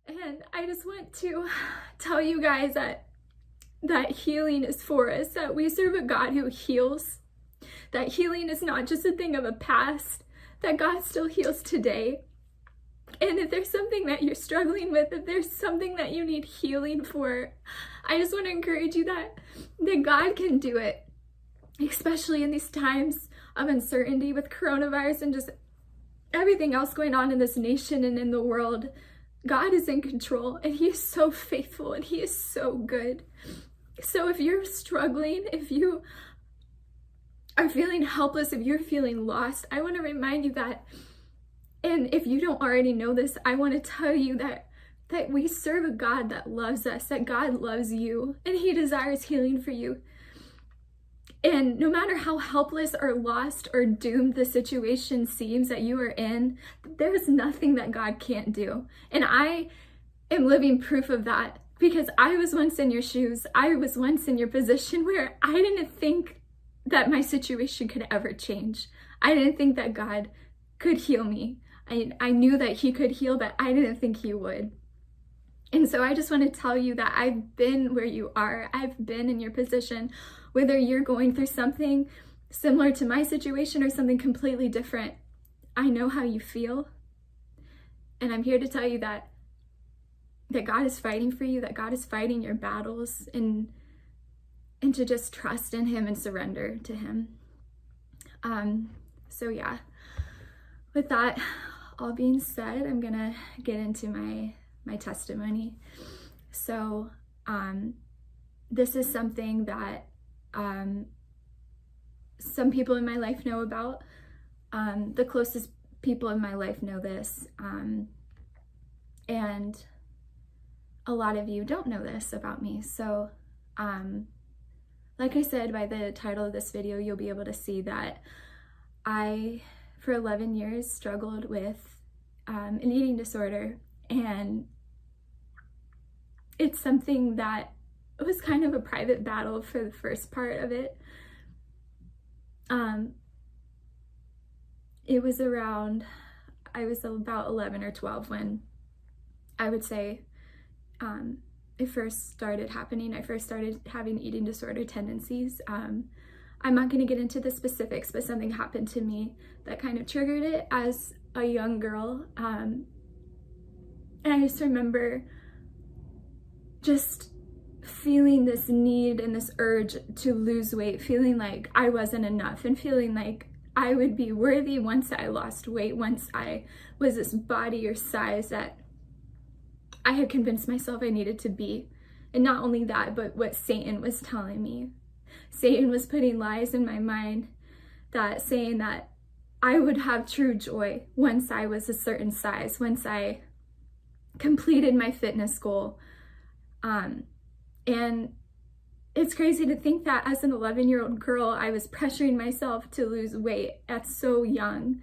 And I just want to tell you guys that healing is for us, that we serve a God who heals, that healing is not just a thing of a past, that God still heals today. And if there's something that you're struggling with, if there's something that you need healing for, I just want to encourage you that God can do it, especially in these times of uncertainty with coronavirus and just everything else going on in this nation and in the world. God is in control, and He is so faithful, and He is so good. So if you're struggling, if you are feeling helpless, if you're feeling lost, I want to remind you that, and if you don't already know this, I want to tell you that we serve a God that loves us, that God loves you, and He desires healing for you. And no matter how helpless or lost or doomed the situation seems that you are in, there is nothing that God can't do. And I am living proof of that, because I was once in your shoes. I was once in your position where I didn't think that my situation could ever change. I didn't think that God could heal me. I knew that He could heal, but I didn't think He would. And so I just want to tell you that I've been where you are. I've been in your position, whether you're going through something similar to my situation or something completely different. I know how you feel. And I'm here to tell you that God is fighting for you, that God is fighting your battles, and to just trust in Him and surrender to Him. So yeah, with that all being said, I'm gonna get into my testimony. So this is something that some people in my life know about. The closest people in my life know this, and a lot of you don't know this about me. So like I said, by the title of this video, you'll be able to see that I, for 11 years, struggled with an eating disorder, and it's something that was kind of a private battle for the first part of it. It was around, I was about 11 or 12 when I would say it first started happening. I first started having eating disorder tendencies. I'm not going to get into the specifics, but something happened to me that kind of triggered it as a young girl. And I just remember just feeling this need and this urge to lose weight, feeling like I wasn't enough, and feeling like I would be worthy once I lost weight, once I was this body or size that I had convinced myself I needed to be. And not only that, but what Satan was telling me. Satan was putting lies in my mind, that saying that I would have true joy once I was a certain size, once I completed my fitness goal. And it's crazy to think that as an 11-year-old girl, I was pressuring myself to lose weight at so young.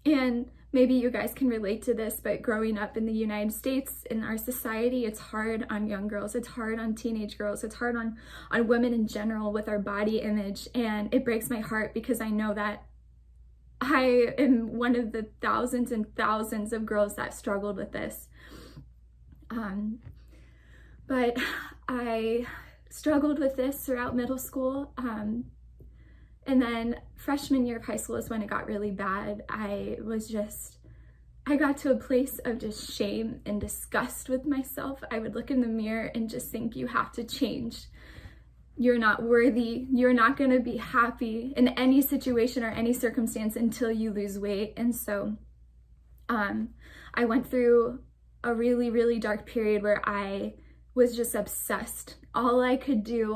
And maybe you guys can relate to this, but growing up in the United States, in our society, it's hard on young girls, it's hard on teenage girls, it's hard on women in general with our body image. And it breaks my heart, because I know that I am one of the thousands and thousands of girls that struggled with this. But I struggled with this throughout middle school. And then freshman year of high school is when it got really bad. I got to a place of just shame and disgust with myself. I would look in the mirror and just think, you have to change. You're not worthy. You're not going to be happy in any situation or any circumstance until you lose weight. And so I went through a really, really dark period where I was just obsessed. All I could do,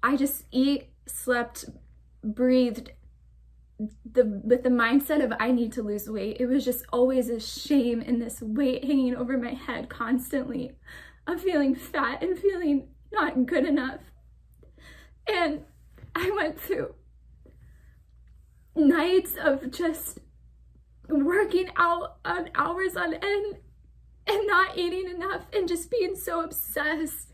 I just eat, slept, breathed with the mindset of I need to lose weight. It was just always a shame and this weight hanging over my head constantly of feeling fat and feeling not good enough. And I went through nights of just working out on hours on end and not eating enough and just being so obsessed.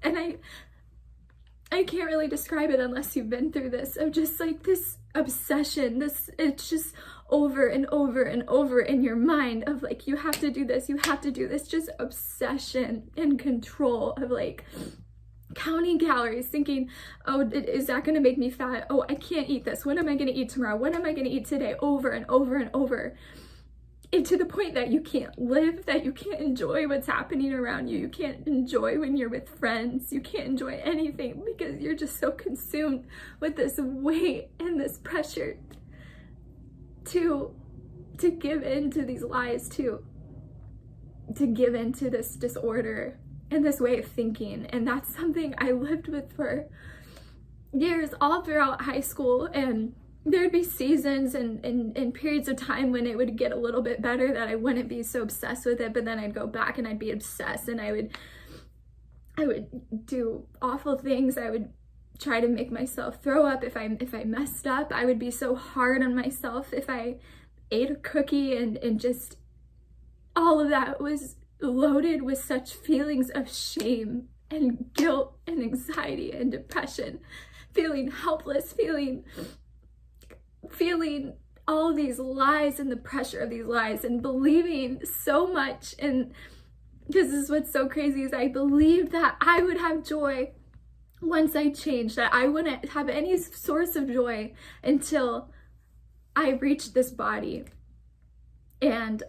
And I can't really describe it unless you've been through this, of just like this obsession, it's just over and over and over in your mind of like, you have to do this, you have to do this, just obsession and control of like counting calories, thinking, oh, is that going to make me fat? Oh, I can't eat this. What am I going to eat tomorrow? What am I going to eat today? Over and over and over. And to the point that you can't live, that you can't enjoy what's happening around you. You can't enjoy when you're with friends. You can't enjoy anything because you're just so consumed with this weight and this pressure to give in to these lies, to give in to this disorder and this way of thinking. And that's something I lived with for years, all throughout high school. And there'd be seasons and periods of time when it would get a little bit better, that I wouldn't be so obsessed with it, but then I'd go back and I'd be obsessed, and I would do awful things. I would try to make myself throw up if I messed up. I would be so hard on myself if I ate a cookie, and just all of that was loaded with such feelings of shame and guilt and anxiety and depression, feeling helpless, feeling all these lies and the pressure of these lies, and believing so much. And this is what's so crazy, is I believed that I would have joy once I changed, that I wouldn't have any source of joy until I reached this body. And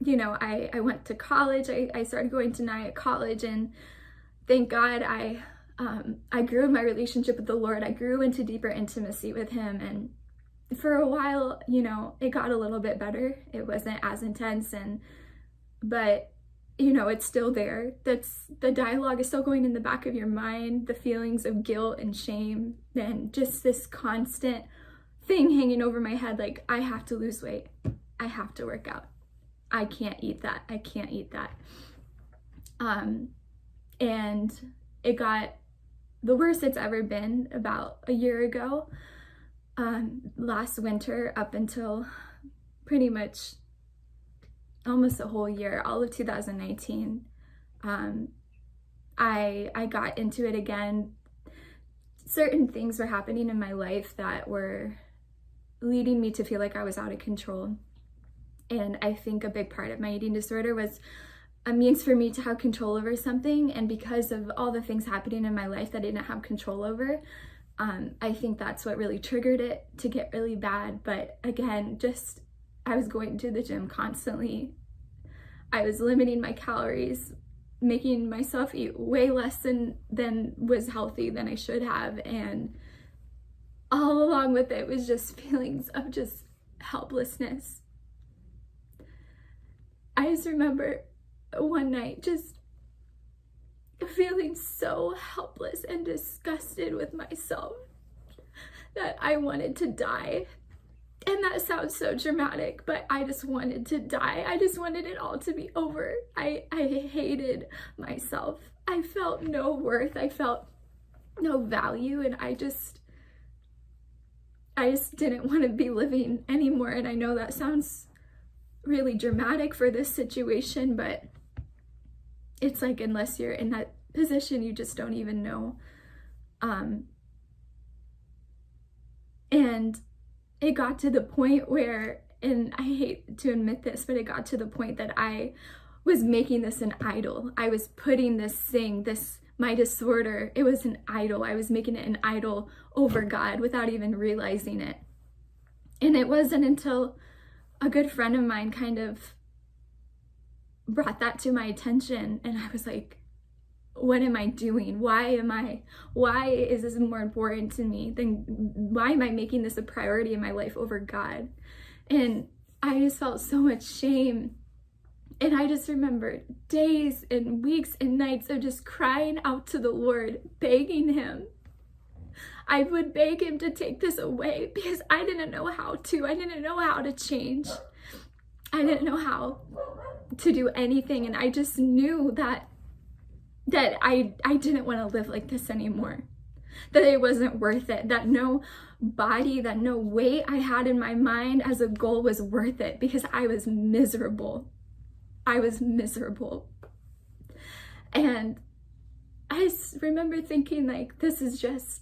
you know, I went to college. I started going to Nyack College, and thank God I grew in my relationship with the Lord. I grew into deeper intimacy with Him, and for a while, you know, it got a little bit better. It wasn't as intense, but you know, it's still there. The dialogue is still going in the back of your mind, the feelings of guilt and shame, and just this constant thing hanging over my head, like, I have to lose weight, I have to work out, I can't eat that, I can't eat that. And it got the worst it's ever been about a year ago, last winter, up until pretty much almost a whole year, all of 2019. I got into it again. Certain things were happening in my life that were leading me to feel like I was out of control. And I think a big part of my eating disorder was a means for me to have control over something. And because of all the things happening in my life that I didn't have control over, I think that's what really triggered it to get really bad. But again, just, I was going to the gym constantly. I was limiting my calories, making myself eat way less than was healthy than I should have. And all along with it was just feelings of just helplessness. I just remember one night just feeling so helpless and disgusted with myself that I wanted to die. And that sounds so dramatic, but I just wanted to die. I just wanted it all to be over. I hated myself. I felt no worth. I felt no value, and I just didn't want to be living anymore. And I know that sounds really dramatic for this situation, but it's like, unless you're in that position, you just don't even know. And it got to the point where, and I hate to admit this, but it got to the point that I was making this an idol. I was putting this thing, my disorder, it was an idol. I was making it an idol over God without even realizing it. And it wasn't until a good friend of mine kind of brought that to my attention, and I was like, what am I doing? Why is this more important to me why am I making this a priority in my life over God? And I just felt so much shame. And I just remember days and weeks and nights of just crying out to the Lord, begging Him. I would beg Him to take this away because I didn't know how to. I didn't know how to change. I didn't know how to do anything. And I just knew that I didn't want to live like this anymore. That it wasn't worth it. That no body, that no weight I had in my mind as a goal was worth it, because I was miserable. I was miserable. And I just remember thinking, like, this is just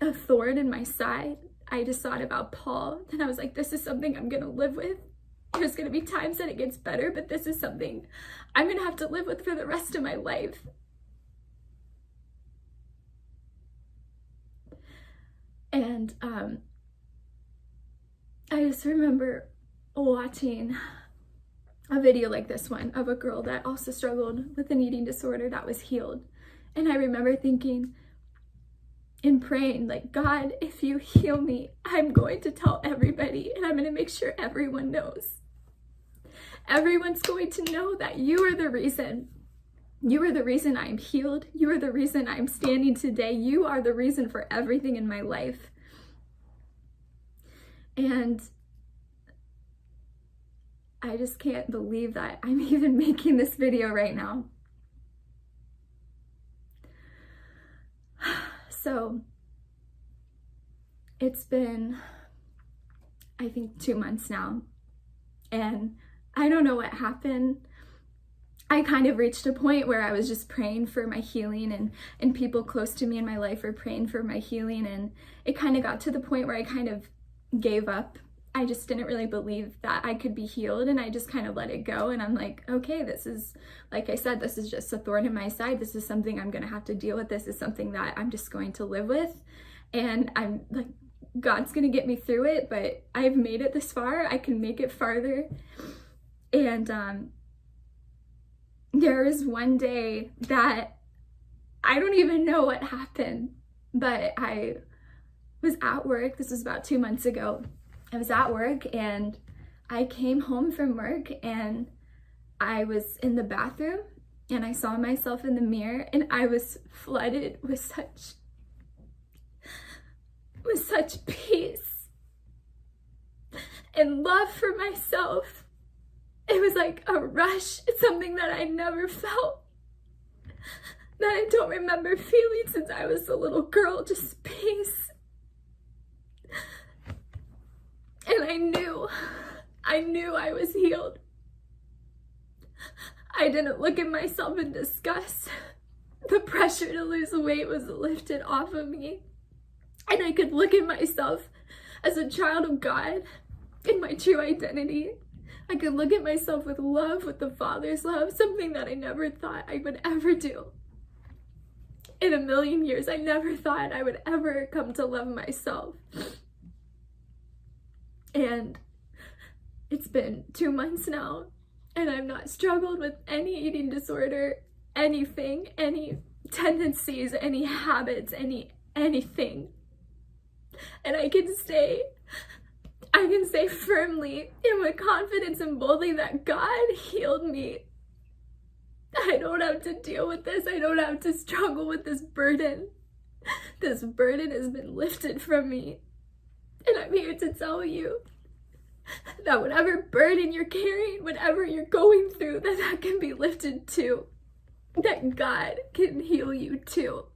a thorn in my side. I just thought about Paul, and I was like, this is something I'm gonna live with. There's gonna be times that it gets better, but this is something I'm gonna have to live with for the rest of my life. And I just remember watching a video like this one of a girl that also struggled with an eating disorder that was healed. And I remember thinking and praying, like, God, if you heal me, I'm going to tell everybody, and I'm going to make sure everyone knows. Everyone's going to know that you are the reason. You are the reason I'm healed. You are the reason I'm standing today. You are the reason for everything in my life. And I just can't believe that I'm even making this video right now. So it's been, I think, 2 months now, and I don't know what happened. I kind of reached a point where I was just praying for my healing, and people close to me in my life were praying for my healing, and it kind of got to the point where I kind of gave up. I just didn't really believe that I could be healed, and I just kind of let it go. And I'm like, okay, this is, like I said, this is just a thorn in my side. This is something I'm gonna have to deal with. This is something that I'm just going to live with. And I'm like, God's gonna get me through it, but I've made it this far. I can make it farther. And there was one day that I don't even know what happened, but I was at work. This was about 2 months ago. I was at work, and I came home from work, and I was in the bathroom, and I saw myself in the mirror, and I was flooded with such peace and love for myself. It was like a rush. It's something that I never felt, that I don't remember feeling since I was a little girl, just peace. And I knew I was healed. I didn't look at myself in disgust. The pressure to lose weight was lifted off of me. And I could look at myself as a child of God in my true identity. I could look at myself with love, with the Father's love, something that I never thought I would ever do. In a million years, I never thought I would ever come to love myself. And it's been 2 months now, and I've not struggled with any eating disorder, anything, any tendencies, any habits, anything. And I can say firmly and with confidence and boldly that God healed me. I don't have to deal with this. I don't have to struggle with this burden. This burden has been lifted from me. And I'm here to tell you that whatever burden you're carrying, whatever you're going through, that can be lifted too. That God can heal you too.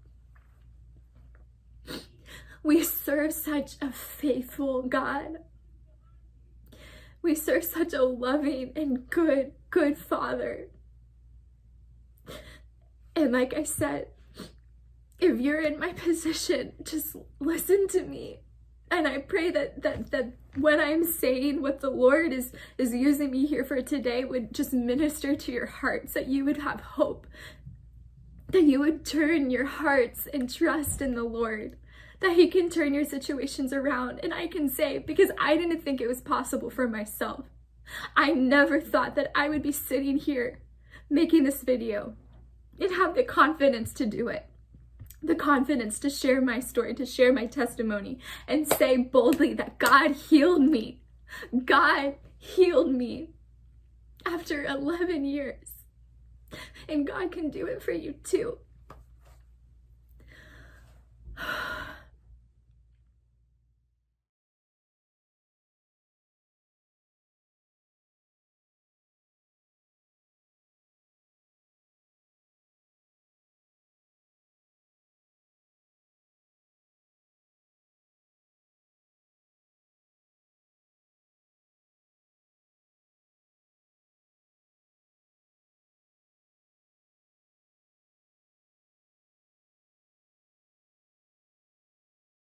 We serve such a faithful God. We serve such a loving and good Father. And like I said, if you're in my position, just listen to me. And I pray that what I'm saying, what the Lord is using me here for today, would just minister to your hearts, that you would have hope, that you would turn your hearts and trust in the Lord, that He can turn your situations around. And I can say, because I didn't think it was possible for myself. I never thought that I would be sitting here making this video and have the confidence to do it. The confidence to share my story, to share my testimony, and say boldly that God healed me. God healed me after 11 years. And God can do it for you too.